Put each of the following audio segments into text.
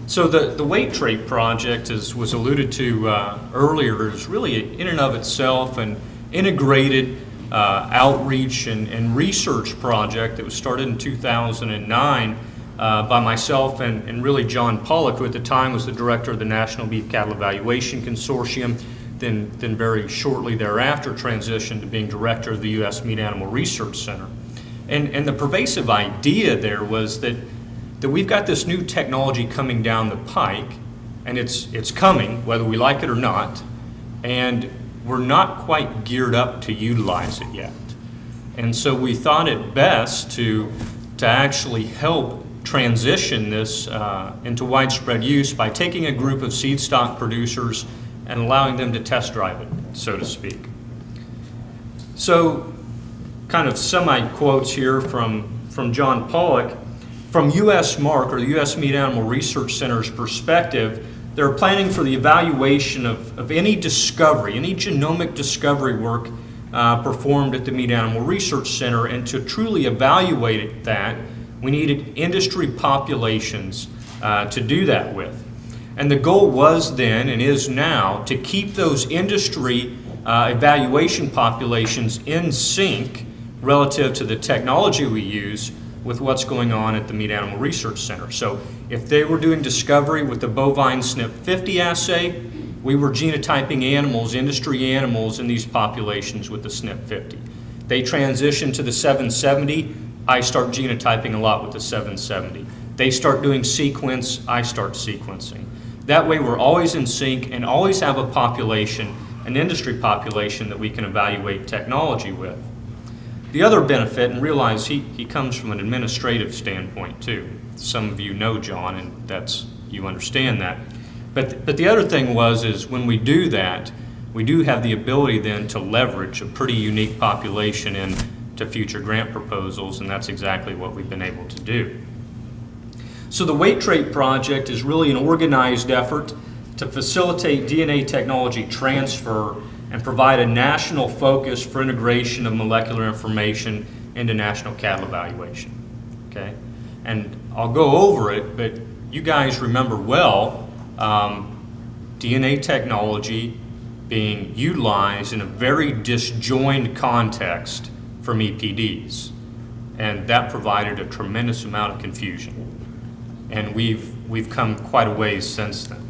So the weight trait project, as was alluded to earlier, is really in and of itself an integrated outreach and research project that was started in 2009 by myself and really John Pollock, who at the time was the director of the National Beef Cattle Evaluation Consortium, then very shortly thereafter transitioned to being director of the U.S. Meat Animal Research Center. And the pervasive idea there was that we've got this new technology coming down the pike, and it's coming, whether we like it or not, and we're not quite geared up to utilize it yet. And so we thought it best to actually help transition this into widespread use by taking a group of seed stock producers and allowing them to test drive it, so to speak. So, kind of semi-quotes here from John Pollock. From U.S. MARC, or the U.S. Meat Animal Research Center's perspective, they're planning for the evaluation of any discovery, any genomic discovery work performed at the Meat Animal Research Center, and to truly evaluate that, we needed industry populations to do that with. And the goal was then, and is now, to keep those industry evaluation populations in sync relative to the technology we use with what's going on at the Meat Animal Research Center. So if they were doing discovery with the bovine SNP50 assay, we were genotyping animals, industry animals in these populations with the SNP50. They transition to the 770, I start genotyping a lot with the 770. They start doing sequence, I start sequencing. That way we're always in sync and always have a population, an industry population that we can evaluate technology with. The other benefit, and realize he comes from an administrative standpoint too. Some of you know John, and you understand that. But the other thing is when we do that, we do have the ability then to leverage a pretty unique population into future grant proposals, and that's exactly what we've been able to do. So the Weight Trait Project is really an organized effort to facilitate DNA technology transfer and provide a national focus for integration of molecular information into national cattle evaluation. Okay? And I'll go over it, but you guys remember well DNA technology being utilized in a very disjoined context from EPDs. And that provided a tremendous amount of confusion. And we've come quite a ways since then.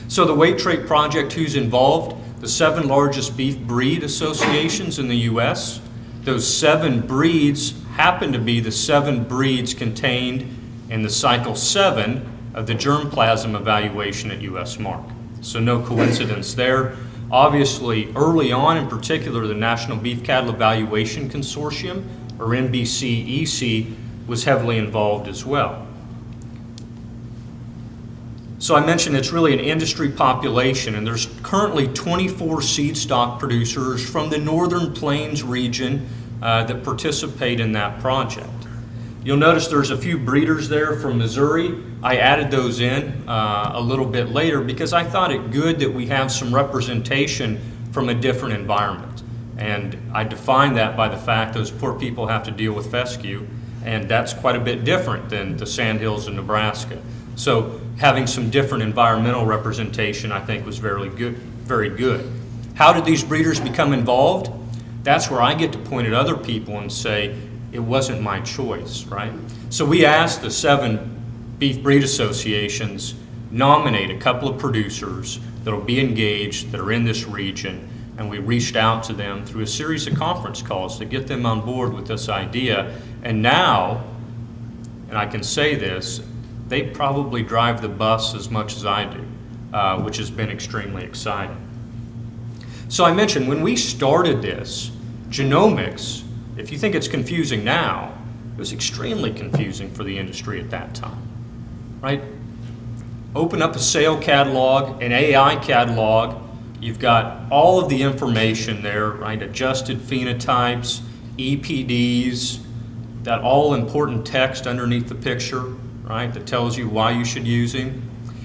So the Weight Trait Project, who's involved? The 7 largest beef breed associations in the U.S. Those 7 breeds happen to be the 7 breeds contained in the cycle 7 of the germplasm evaluation at U.S. MARC. So no coincidence there. Obviously, early on in particular, the National Beef Cattle Evaluation Consortium, or NBC-EC, was heavily involved as well. So I mentioned it's really an industry population, and there's currently 24 seed stock producers from the Northern Plains region that participate in that project. You'll notice there's a few breeders there from Missouri. I added those in a little bit later because I thought it good that we have some representation from a different environment. And I define that by the fact those poor people have to deal with fescue, and that's quite a bit different than the sandhills in Nebraska. So having some different environmental representation, I think, was very good. How did these breeders become involved? That's where I get to point at other people and say, it wasn't my choice, right? So we asked the 7 beef breed associations nominate a couple of producers that will be engaged, that are in this region, and we reached out to them through a series of conference calls to get them on board with this idea. And now, and I can say this, they probably drive the bus as much as I do, which has been extremely exciting. So I mentioned when we started this, genomics, if you think it's confusing now, it was extremely confusing for the industry at that time, right? Open up a sale catalog, an AI catalog, you've got all of the information there, right? Adjusted phenotypes, EPDs, that all important text underneath the picture, right, that tells you why you should use him.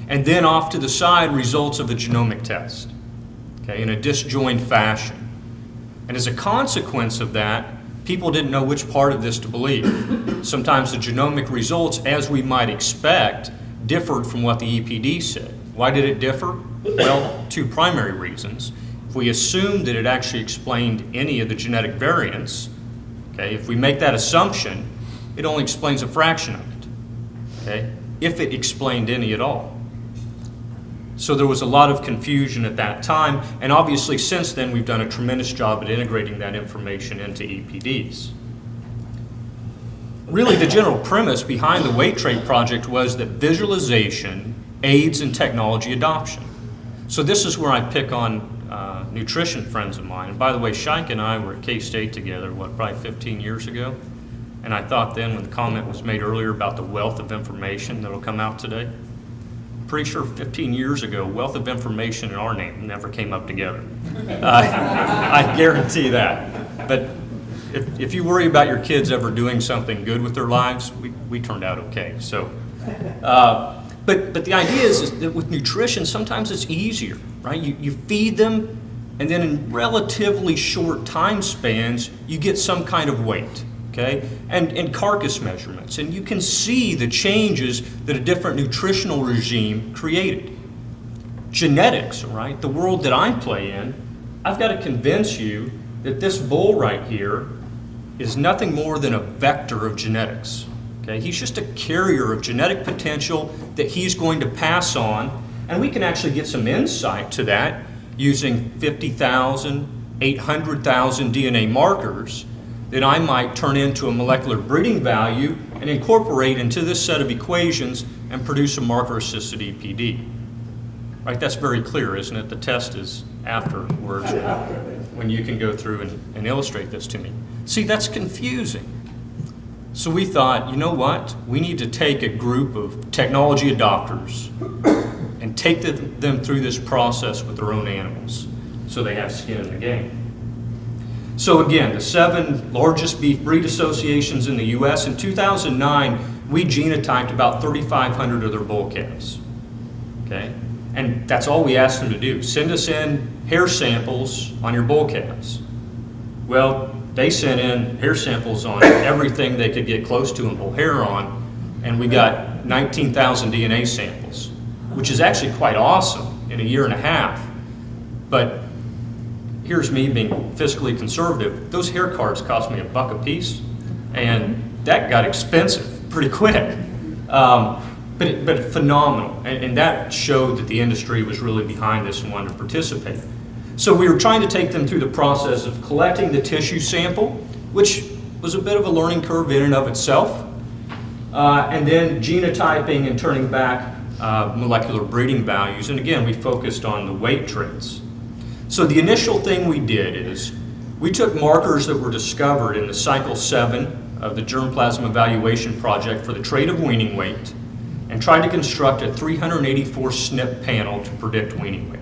And then off to the side, results of a genomic test, okay, in a disjoint fashion. And as a consequence of that, people didn't know which part of this to believe. Sometimes the genomic results, as we might expect, differed from what the EPD said. Why did it differ? Well, two primary reasons. If we assume that it actually explained any of the genetic variants, okay, if we make that assumption, it only explains a fraction of it, okay, if it explained any at all. So there was a lot of confusion at that time, and obviously since then we've done a tremendous job at integrating that information into EPDs. Really, the general premise behind the weight trait project was that visualization aids in technology adoption. So this is where I pick on nutrition friends of mine. And by the way, Shaik and I were at K-State together, probably 15 years ago. And I thought then when the comment was made earlier about the wealth of information that'll come out today, pretty sure 15 years ago, wealth of information in our name never came up together. I guarantee that. But if you worry about your kids ever doing something good with their lives, we turned out okay. So, but the idea is that with nutrition, sometimes it's easier, right? You feed them, and then in relatively short time spans, you get some kind of weight. Okay, and carcass measurements, and you can see the changes that a different nutritional regime created. Genetics, right, the world that I play in, I've got to convince you that this bull right here is nothing more than a vector of genetics. Okay, he's just a carrier of genetic potential that he's going to pass on, and we can actually get some insight to that using 50,000, 800,000 DNA markers that I might turn into a molecular breeding value and incorporate into this set of equations and produce a marker-assisted EPD. Right, that's very clear, isn't it? The test is afterwards when you can go through and illustrate this to me. See, that's confusing. So we thought, you know what? We need to take a group of technology adopters and take them through this process with their own animals so they have skin in the game. So again, the 7 largest beef breed associations in the U.S. In 2009, we genotyped about 3,500 of their bull calves. Okay, and that's all we asked them to do. Send us in hair samples on your bull calves. Well, they sent in hair samples on everything they could get close to and pull hair on, and we got 19,000 DNA samples, which is actually quite awesome in a year and a half. But here's me being fiscally conservative. Those hair cards cost me $1 a piece, and that got expensive pretty quick. But phenomenal, and that showed that the industry was really behind this and wanted to participate. So we were trying to take them through the process of collecting the tissue sample, which was a bit of a learning curve in and of itself, and then genotyping and turning back molecular breeding values. And again, we focused on the weight traits. So the initial thing we did is we took markers that were discovered in the cycle 7 of the germplasm evaluation project for the trait of weaning weight and tried to construct a 384 SNP panel to predict weaning weight.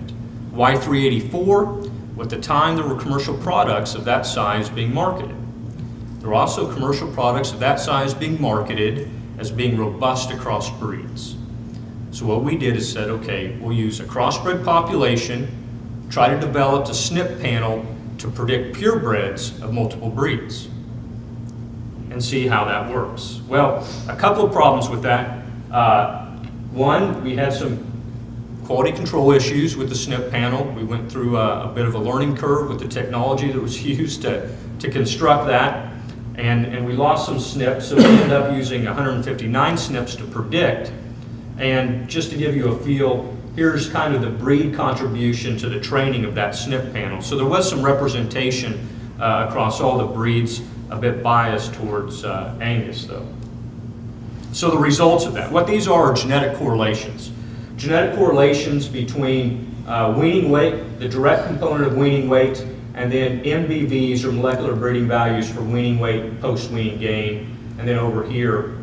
Why 384? At the time, there were commercial products of that size being marketed. There were also commercial products of that size being marketed as being robust across breeds. So what we did is said, okay, we'll use a crossbred population, try to develop a SNP panel to predict purebreds of multiple breeds and see how that works. Well, a couple of problems with that. One, we had some quality control issues with the SNP panel. We went through a bit of a learning curve with the technology that was used to construct that, and we lost some SNPs, so we ended up using 159 SNPs to predict. And just to give you a feel, here's kind of the breed contribution to the training of that SNP panel. So there was some representation across all the breeds, a bit biased towards Angus though. So the results of that, what these are genetic correlations. Genetic correlations between weaning weight, the direct component of weaning weight, and then MBVs or molecular breeding values for weaning weight and post-weaning gain. And then over here,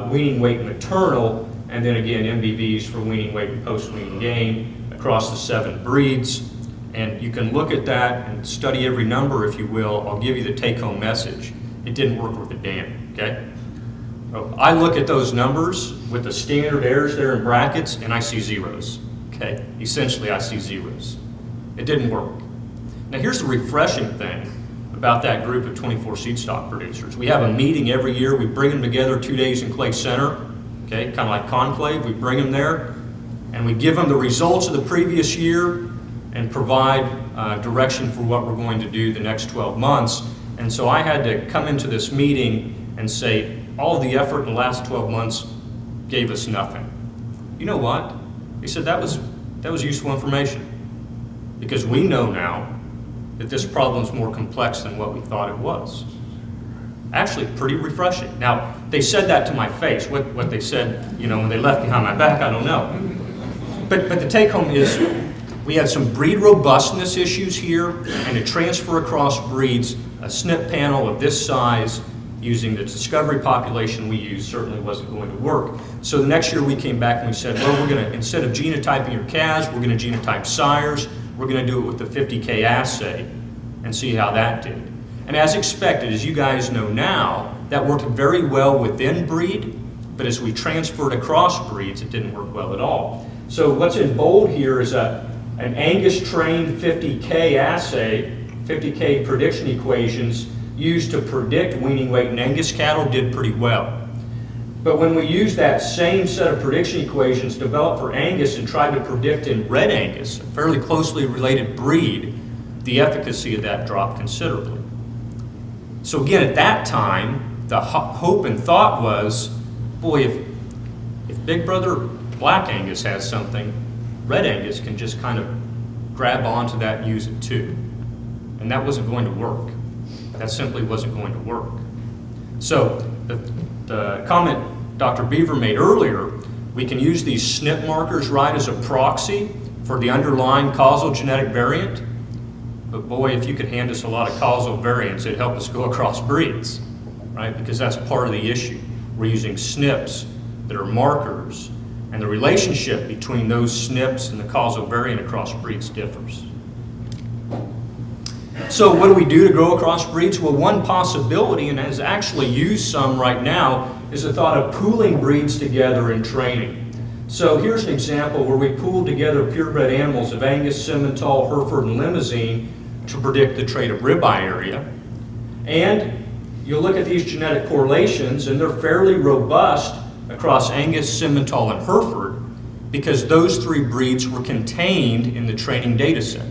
weaning weight maternal, and then again, MBVs for weaning weight and post-weaning gain across the 7 breeds. And you can look at that and study every number, if you will. I'll give you the take-home message. It didn't work worth a damn, okay? I look at those numbers with the standard errors there in brackets, and I see zeros, okay? Essentially, I see zeros. It didn't work. Now, here's the refreshing thing about that group of 24 seed stock producers. We have a meeting every year. We bring them together 2 days in Clay Center. okay, kind of like conclave. We bring them there, and we give them the results of the previous year and provide direction for what we're going to do the next 12 months. And so I had to come into this meeting and say, all of the effort in the last 12 months gave us nothing. You know what? He said that was useful information, because we know now that this problem is more complex than what we thought it was. Actually, pretty refreshing. Now, they said that to my face. What they said, you know, when they left behind my back, I don't know. But the take home is we had some breed robustness issues here, and to transfer across breeds, a SNP panel of this size using the discovery population we used certainly wasn't going to work. So the next year we came back and we said, well, we're going to, instead of genotyping your calves, we're going to genotype sires. We're going to do it with the 50K assay and see how that did. And as expected, as you guys know now, that worked very well within breed, but as we transferred across breeds, it didn't work well at all. So what's in bold here is an Angus-trained 50K assay, 50K prediction equations used to predict weaning weight in Angus cattle did pretty well. But when we used that same set of prediction equations developed for Angus and tried to predict in red Angus, a fairly closely related breed, the efficacy of that dropped considerably. So again, at that time, the hope and thought was, boy, if Big Brother Black Angus has something, Red Angus can just kind of grab onto that and use it too. And that wasn't going to work. That simply wasn't going to work. So the comment Dr. Beaver made earlier, we can use these SNP markers right as a proxy for the underlying causal genetic variant. But boy, if you could hand us a lot of causal variants, it'd help us go across breeds, right? Because that's part of the issue. We're using SNPs that are markers, and the relationship between those SNPs and the causal variant across breeds differs. So what do we do to go across breeds? Well, one possibility, and has actually used some right now, is the thought of pooling breeds together in training. So here's an example where we pooled together purebred animals of Angus, Simmental, Hereford, and Limousin to predict the trait of ribeye area. And you'll look at these genetic correlations, and they're fairly robust across Angus, Simmental, and Hereford because those three breeds were contained in the training data set.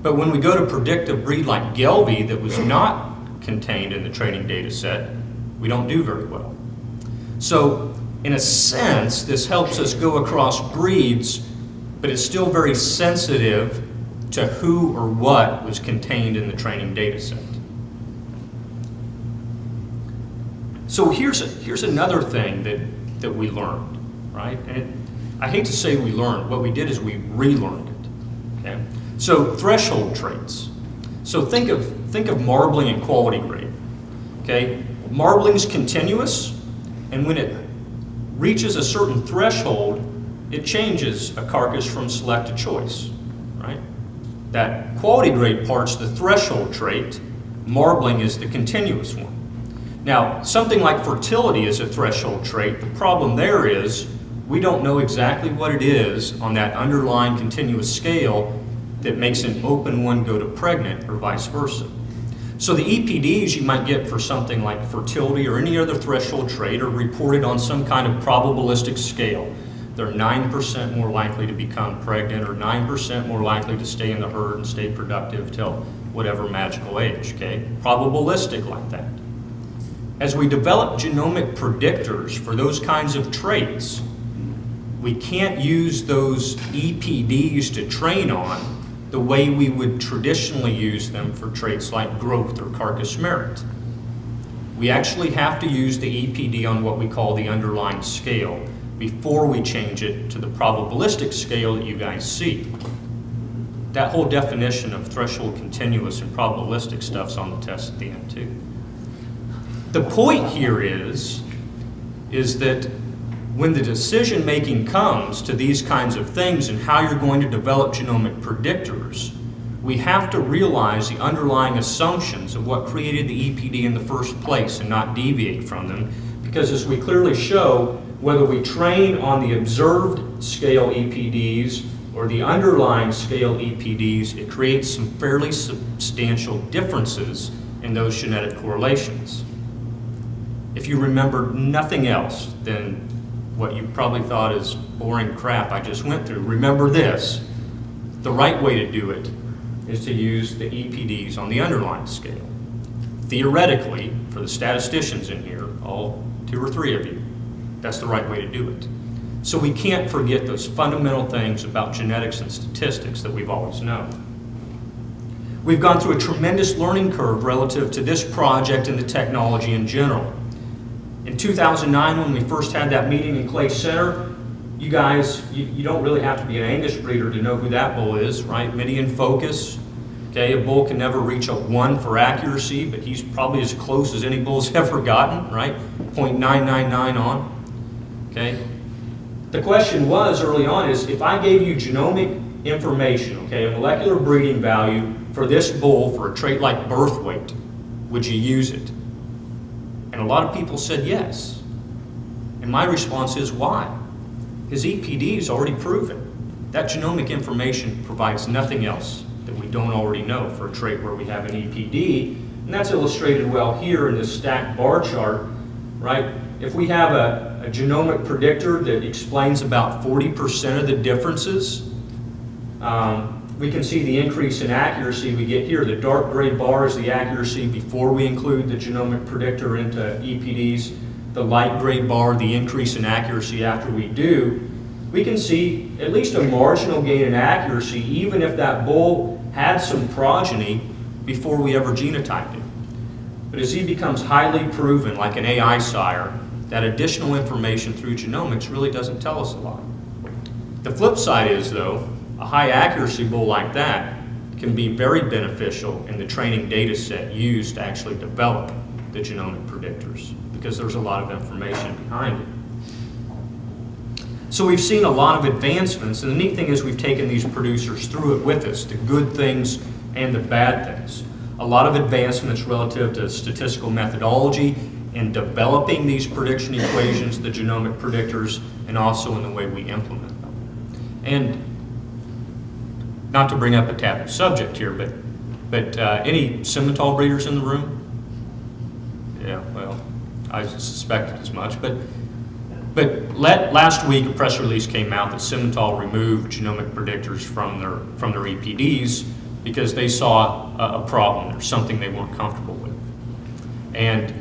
But when we go to predict a breed like Gelbvieh that was not contained in the training data set, we don't do very well. So in a sense, this helps us go across breeds, but it's still very sensitive to who or what was contained in the training data set. So here's another thing that we learned, right? And I hate to say we learned. What we did is we relearned it, okay? So threshold traits. So think of marbling and quality grade, okay? Marbling's continuous, and when it reaches a certain threshold, it changes a carcass from select to choice, right? That quality grade part's the threshold trait, marbling is the continuous one. Now, something like fertility is a threshold trait. The problem there is we don't know exactly what it is on that underlying continuous scale that makes an open one go to pregnant or vice versa. So the EPDs you might get for something like fertility or any other threshold trait are reported on some kind of probabilistic scale. They're 9% more likely to become pregnant or 9% more likely to stay in the herd and stay productive till whatever magical age, okay? Probabilistic like that. As we develop genomic predictors for those kinds of traits, we can't use those EPDs to train on the way we would traditionally use them for traits like growth or carcass merit. We actually have to use the EPD on what we call the underlying scale before we change it to the probabilistic scale that you guys see. That whole definition of threshold continuous and probabilistic stuff's on the test at the end too. The point here is that when the decision making comes to these kinds of things and how you're going to develop genomic predictors, we have to realize the underlying assumptions of what created the EPD in the first place and not deviate from them. Because as we clearly show, whether we train on the observed scale EPDs or the underlying scale EPDs, it creates some fairly substantial differences in those genetic correlations. If you remember nothing else, then what you probably thought is boring crap I just went through. Remember this, the right way to do it is to use the EPDs on the underlying scale. Theoretically, for the statisticians in here, all 2 or 3 of you, that's the right way to do it. So we can't forget those fundamental things about genetics and statistics that we've always known. We've gone through a tremendous learning curve relative to this project and the technology in general. In 2009, when we first had that meeting in Clay Center, you guys, you don't really have to be an Angus breeder to know who that bull is, right? Median focus. Okay, a bull can never reach a 1 for accuracy, but he's probably as close as any bull's ever gotten, right? 0.999 on. Okay. The question was early on is, if I gave you genomic information, okay, a molecular breeding value for this bull for a trait like birth weight, would you use it? And a lot of people said yes. And my response is, why? His EPD is already proven. That genomic information provides nothing else that we don't already know for a trait where we have an EPD, and that's illustrated well here in this stacked bar chart, right? If we have a genomic predictor that explains about 40% of the differences, we can see the increase in accuracy we get here. The dark gray bar is the accuracy before we include the genomic predictor into EPDs. The light gray bar, the increase in accuracy after we do. We can see at least a marginal gain in accuracy, even if that bull had some progeny before we ever genotyped him. But as he becomes highly proven, like an AI sire, that additional information through genomics really doesn't tell us a lot. The flip side is, though, a high accuracy bull like that can be very beneficial in the training data set used to actually develop the genomic predictors, because there's a lot of information behind it. So we've seen a lot of advancements, and the neat thing is we've taken these producers through it with us, the good things and the bad things. A lot of advancements relative to statistical methodology in developing these prediction equations, the genomic predictors, and also in the way we implement them. And not to bring up a taboo subject here, but any Simmental breeders in the room? Yeah, well, I suspected as much, but last week a press release came out that Simmental removed genomic predictors from their EPDs because they saw a problem. There's something they weren't comfortable with. And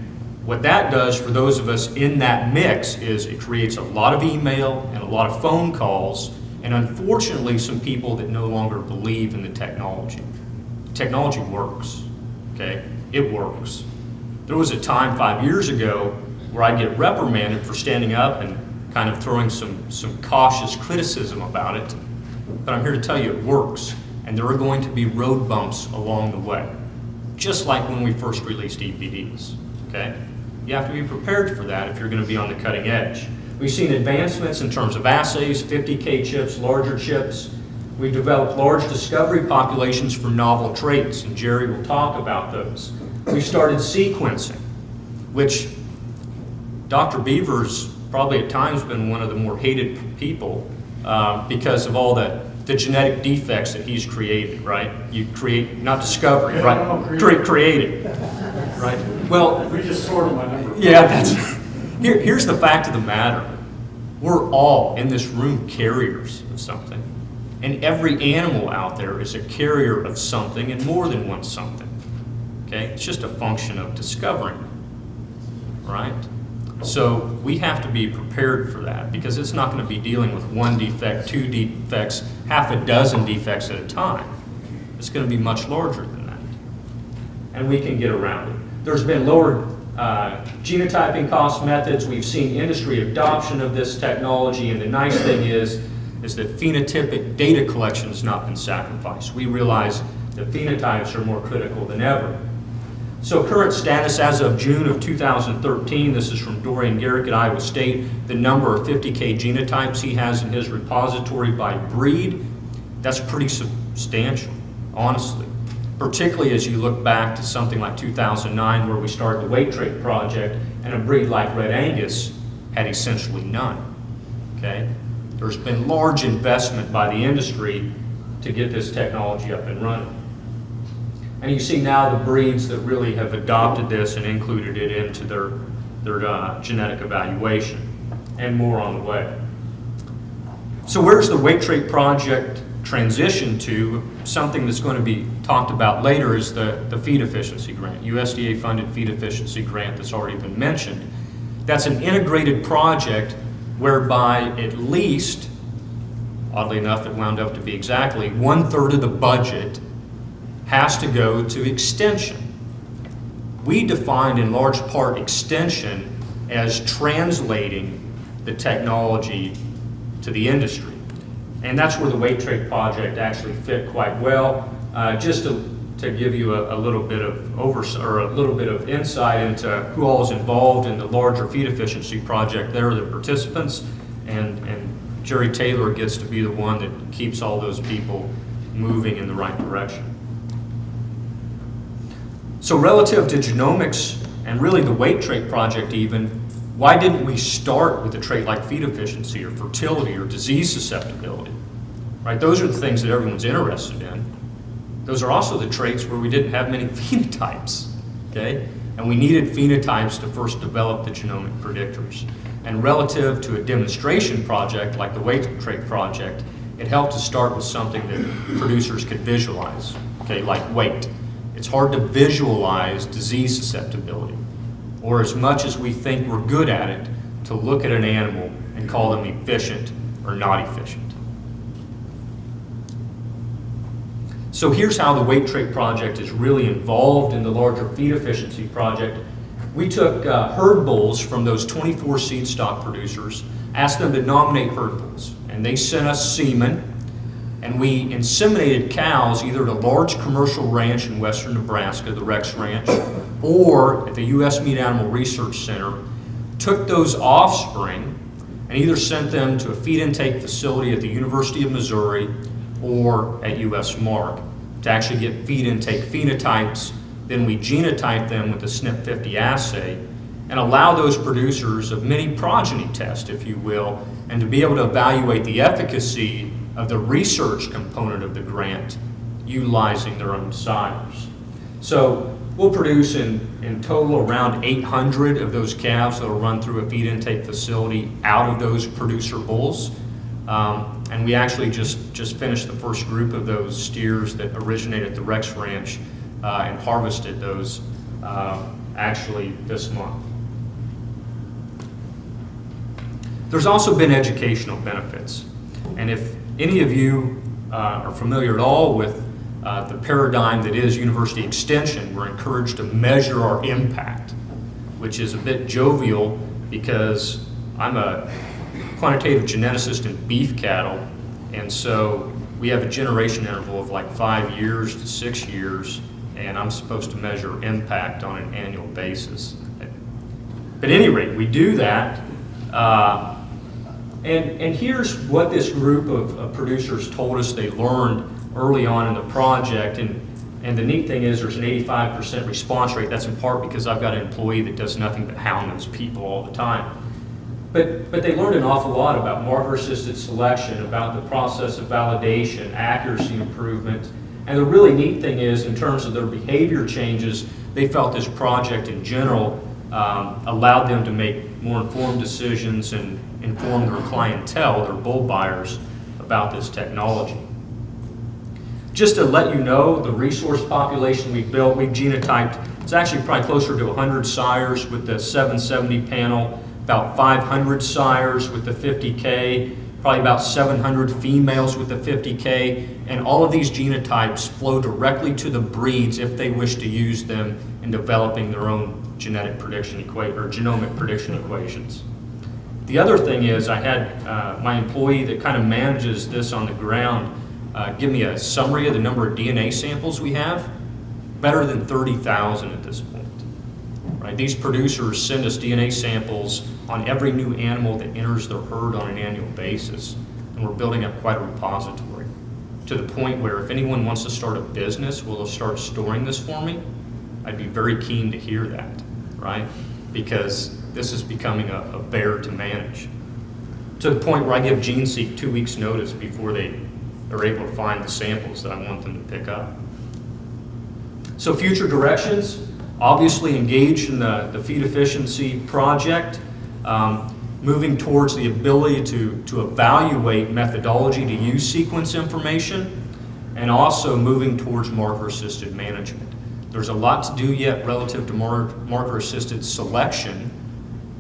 what that does for those of us in that mix is it creates a lot of email and a lot of phone calls, and unfortunately some people that no longer believe in the technology. Technology works, okay? It works. There was a time 5 years ago where I'd get reprimanded for standing up and kind of throwing some cautious criticism about it. But I'm here to tell you it works, and there are going to be road bumps along the way, just like when we first released EPDs, okay? You have to be prepared for that if you're going to be on the cutting edge. We've seen advancements in terms of assays, 50K chips, larger chips. We've developed large discovery populations for novel traits, and Jerry will talk about those. We've started sequencing, which Dr. Beaver's probably at times been one of the more hated people because of all the genetic defects that he's created, right? You create, not discovery, right? Created, right? Well, we just sort them by number. Yeah, here's the fact of the matter. We're all in this room carriers of something. And every animal out there is a carrier of something and more than one something. Okay? It's just a function of discovering, right? So we have to be prepared for that, because it's not going to be dealing with one defect, 2 defects, half a dozen defects at a time. It's going to be much larger than that. And we can get around it. There's been lower genotyping cost methods. We've seen industry adoption of this technology, and the nice thing is that phenotypic data collection has not been sacrificed. We realize that phenotypes are more critical than ever. So current status as of June of 2013, this is from Dorian Garrick at Iowa State, the number of 50K genotypes he has in his repository by breed, that's pretty substantial, honestly. Particularly as you look back to something like 2009 where we started the weight trait project and a breed like Red Angus had essentially none, okay? There's been large investment by the industry to get this technology up and running. And you see now the breeds that really have adopted this and included it into their genetic evaluation. and more on the way. So where's the weight trait project transition to? Something that's going to be talked about later is the feed efficiency grant, USDA funded feed efficiency grant that's already been mentioned. That's an integrated project whereby at least, oddly enough it wound up to be exactly 1/3 of the budget has to go to extension. We defined in large part extension as translating the technology to the industry. And that's where the weight trait project actually fit quite well. Just to give you a little bit of a little bit of insight into who all is involved in the larger feed efficiency project, there are the participants, and Jerry Taylor gets to be the one that keeps all those people moving in the right direction. So relative to genomics and really the weight trait project even, why didn't we start with a trait like feed efficiency or fertility or disease susceptibility? Right? Those are the things that everyone's interested in. Those are also the traits where we didn't have many phenotypes, okay? And we needed phenotypes to first develop the genomic predictors. And relative to a demonstration project like the weight trait project, it helped to start with something that producers could visualize, okay, like weight. It's hard to visualize disease susceptibility, or as much as we think we're good at it, to look at an animal and call them efficient or not efficient. So here's how the weight trait project is really involved in the larger feed efficiency project. We took herd bulls from those 24 seed stock producers, asked them to nominate herd bulls, and they sent us semen, and we inseminated cows either at a large commercial ranch in western Nebraska, the Rex Ranch, or at the U.S. Meat Animal Research Center, took those offspring and either sent them to a feed intake facility at the University of Missouri or at U.S. Mark to actually get feed intake phenotypes. Then we genotype them with the SNP50 assay and allow those producers of many progeny tests, if you will, and to be able to evaluate the efficacy of the research component of the grant utilizing their own sires. So we'll produce in total around 800 of those calves that will run through a feed intake facility out of those producer bulls. And we actually just finished the first group of those steers that originated at the Rex Ranch and harvested those actually this month. There's also been educational benefits. And if any of you are familiar at all with the paradigm that is university extension, we're encouraged to measure our impact, which is a bit jovial because I'm a quantitative geneticist in beef cattle, and so we have a generation interval of like 5 years to 6 years, and I'm supposed to measure impact on an annual basis. But at any rate, we do that, and here's what this group of producers told us they learned early on in the project, and the neat thing is there's an 85% response rate. That's in part because I've got an employee that does nothing but hound those people all the time. But they learned an awful lot about marker-assisted selection, about the process of validation, accuracy improvement, and the really neat thing is, in terms of their behavior changes, they felt this project in general allowed them to make more informed decisions and inform their clientele, their bull buyers, about this technology. Just to let you know, the resource population we've built, we've genotyped, it's actually probably closer to 100 sires with the 770 panel, about 500 sires with the 50K, probably about 700 females with the 50K, and all of these genotypes flow directly to the breeds if they wish to use them in developing their own genetic prediction or genomic prediction equations. The other thing is I had my employee that kind of manages this on the ground give me a summary of the number of DNA samples we have, better than 30,000 at this point. Right? These producers send us DNA samples on every new animal that enters their herd on an annual basis, and we're building up quite a repository to the point where if anyone wants to start a business, will they start storing this for me? I'd be very keen to hear that, right? Because this is becoming a bear to manage. To the point where I give GeneSeek 2 weeks notice before they are able to find the samples that I want them to pick up. So future directions, obviously engage in the feed efficiency project. moving towards the ability to evaluate methodology to use sequence information, and also moving towards marker-assisted management. There's a lot to do yet relative to marker-assisted selection,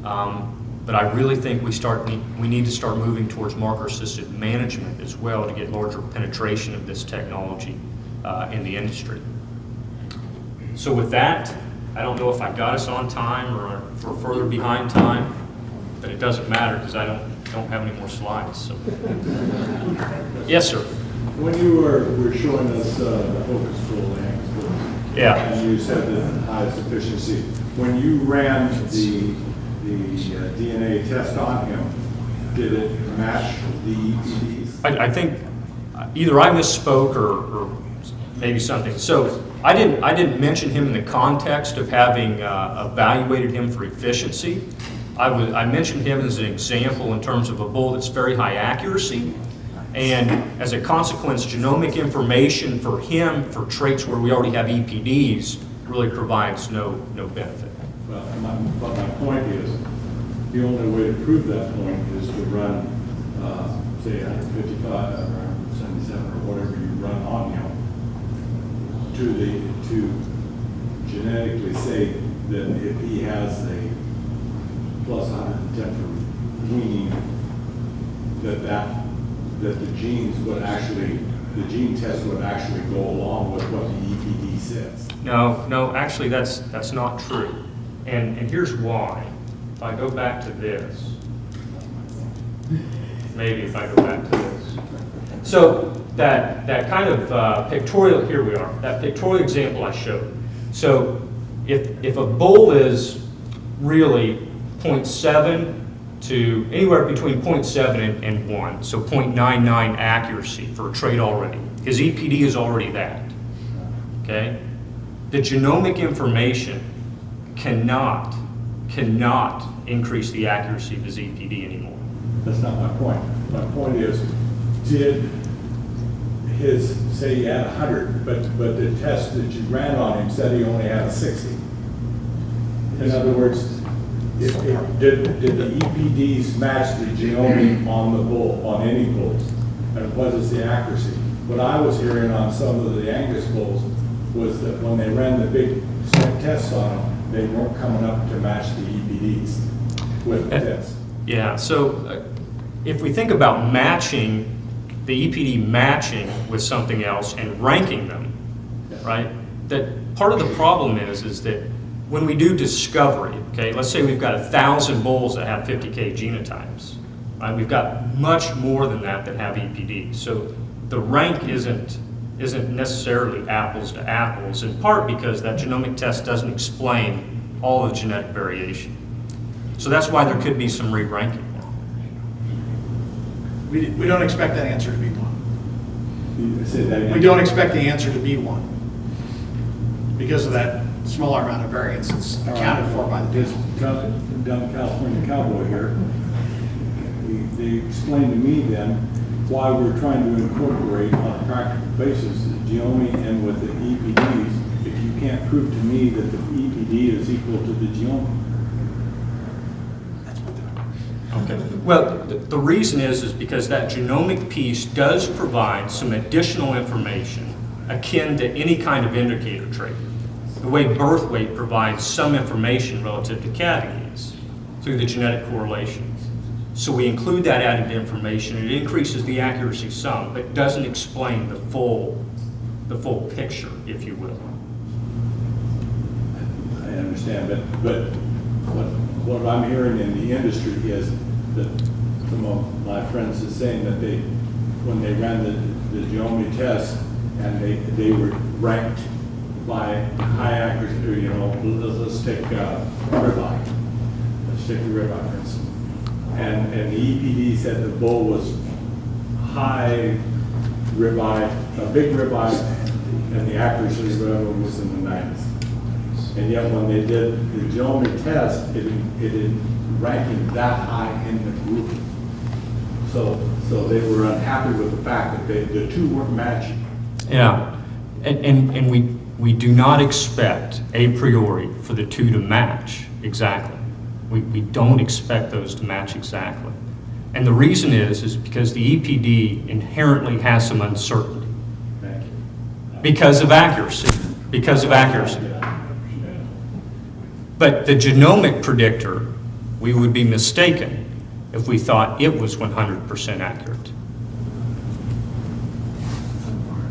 but I really think we need to start moving towards marker-assisted management as well to get larger penetration of this technology in the industry. So with that, I don't know if I got us on time or if we're further behind time, but it doesn't matter because I don't have any more slides. So. Yes, sir. When you were showing us the focus tool and you said that high sufficiency, when you ran the DNA test on him, did it match the EPDs? I think either I misspoke or maybe something. So I didn't mention him in the context of having evaluated him for efficiency. I mentioned him as an example in terms of a bull that's very high accuracy, and as a consequence, genomic information for him for traits where we already have EPDs really provides no benefit. Well, my point is, the only way to prove that point is to run, say, 155 or 177 or whatever you run on him to genetically say that if he has a plus 110 for weaning, that the genes would actually, the gene test would actually go along with what the EPD says. No, actually that's not true. And here's why. If I go back to this, maybe if I go back to this. So that kind of pictorial, here we are, that pictorial example I showed. So if a bull is really 0.7 to anywhere between 0.7 and 1, so 0.99 accuracy for a trait already. His EPD is already that, okay? The genomic information cannot increase the accuracy of his EPD anymore. That's not my point. My point is, did his, say he had 100, but the test that you ran on him said he only had a 60. In other words, did the EPDs match the genomic on the bull, on any bulls? And what is the accuracy? What I was hearing on some of the Angus bulls was that when they ran the big tests on them, they weren't coming up to match the EPDs with the test. Yeah, so if we think about matching, the EPD matching with something else and ranking them, right? That part of the problem is that when we do discovery, okay, let's say we've got 1,000 bulls that have 50K genotypes, right? We've got much more than that have EPD. So the rank isn't necessarily apples to apples, in part because that genomic test doesn't explain all of the genetic variation. So that's why there could be some re-ranking. We don't expect that answer to be 1. You said that again? We don't expect the answer to be 1 because of that smaller amount of variance that's accounted for by the This panel. dumb California cowboy here, they explained to me then why we're trying to incorporate on a practical basis the geome and with the EPDs if you can't prove to me that the EPD is equal to the geome. Okay. Well, the reason is because that genomic piece does provide some additional information akin to any kind of indicator trait. The way birth weight provides some information relative to cavities through the genetic correlations. So we include that added information. It increases the accuracy some, but doesn't explain the full picture, if you will. I understand, but what I'm hearing in the industry is that some of my friends is saying that when they ran the geome test and they were ranked by high accuracy, you know, let's take ribeye. Let's take the ribeye, for instance. And the EPD said the bull was high ribeye, a big ribeye, and the accuracy was in the 90s. And yet when they did the genomic test, it didn't ranking that high in the group. So they were unhappy with the fact that the two weren't matching. Yeah, and we do not expect a priori for the two to match exactly. We don't expect those to match exactly. And the reason is because the EPD inherently has some uncertainty Thank you. because of accuracy, But the genomic predictor, we would be mistaken if we thought it was 100% accurate.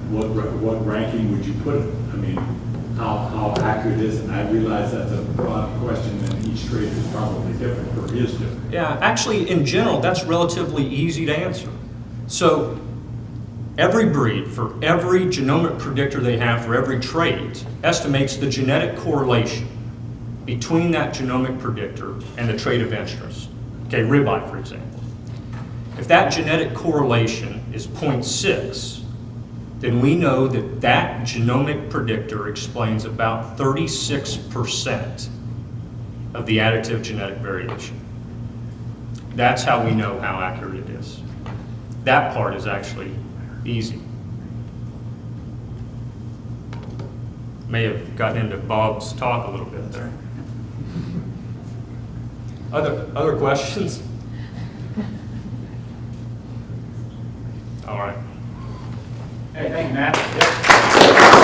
What ranking would you put it? I mean, how accurate is it? And I realize that's a broad question and each trait is probably different or is different. Yeah, actually, in general, that's relatively easy to answer. So every breed, for every genomic predictor they have for every trait, estimates the genetic correlation between that genomic predictor and the trait of interest. Okay, ribeye, for example. If that genetic correlation is 0.6, then we know that that genomic predictor explains about 36% of the additive genetic variation. That's how we know how accurate it is. That part is actually easy. May have gotten into Bob's talk a little bit there. Other questions? All right. Hey, thank you, Matt.